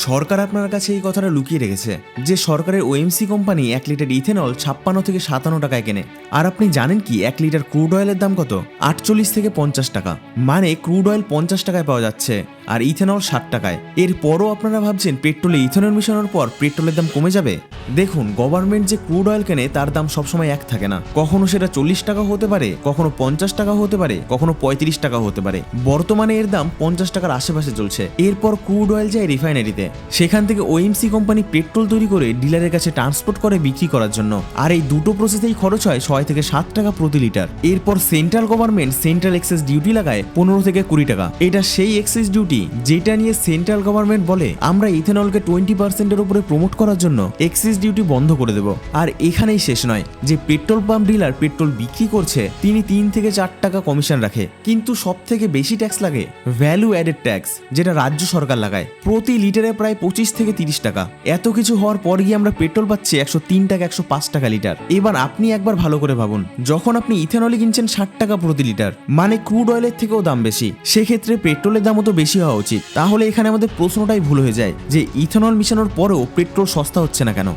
সরকার আপনার কাছে এই কথাটা লুকিয়ে রেখেছে যে সরকারের ওএমসি কোম্পানি 1 লিটার ইথেনল 56 থেকে 57 টাকায় কেনে। আর আপনি জানেন কি 1 লিটার ক্রুড অয়েলের দাম কত? 48 থেকে 50 টাকা। মানে ক্রুড অয়েল 50 টাকায় পাওয়া যাচ্ছে আর ইথেনল 60 টাকায়। এরপরও আপনারা ভাবছেন পেট্রোলে ইথেনল মিশানোর পর পেট্রোলের দাম কমে যাবে? দেখুন, গভর্নমেন্ট যে ক্রুড অয়েল কেনে তার দাম সবসময় এক থাকে না। কখনো সেটা 40 টাকা হতে পারে, কখনো 50 টাকা হতে পারে, কখনো 35 টাকা হতে পারে। বর্তমানে এর দাম 50 টাকার আশেপাশে চলছে। এরপর ক্রুড অয়েল যায় রিফাইনারিতে, সেখান থেকে ওএমসি কোম্পানি পেট্রোল তৈরি করে ডিলারের কাছে ট্রান্সপোর্ট করে বিক্রি করার জন্য। আর এই দুটো প্রসেসেই খরচ হয় 6 থেকে 7 টাকা প্রতি লিটার। এরপর central government central excise duty লাগায় 15 থেকে 20 টাকা। এটা সেই এক্সেস ডিউটি যেটা নিয়ে সেন্ট্রাল গভর্নমেন্ট বলে আমরা ইথেনলকে 20% উপরে প্রমোট করার জন্য এক্সেস ডিউটি বন্ধ করে দেব। আর এখানেই শেষ নয়, যে পেট্রোল পাম্প ডিলার পেট্রোল বিক্রি করছে তিনি 3 থেকে 4 টাকা কমিশন রাখে। কিন্তু সব থেকে বেশি ট্যাক্স লাগে ভ্যালু অ্যাডেড ট্যাক্স, যেটা রাজ্য সরকার লাগায় প্রতি লিটারে প্রায় 25 থেকে 30 টাকা। এত কিছু হওয়ার পর গিয়ে আমরা পেট্রোল পাচ্ছি 103 টাকা 105 টাকা লিটার। এবার আপনি একবার ভালো করে ভাবুন, যখন আপনি ইথেনলে কিনছেন 60 টাকা প্রতি লিটার, মানে ক্রুড অয়েলের থেকেও দাম বেশি, সেক্ষেত্রে পেট্রোলের দামও তো বেশি হওয়া উচিত। তাহলে এখানে আমাদের প্রশ্নটাই ভুল হয়ে যায় যে ইথেনল মিশানোর পরেও পেট্রোল সস্তা হচ্ছে না কেন।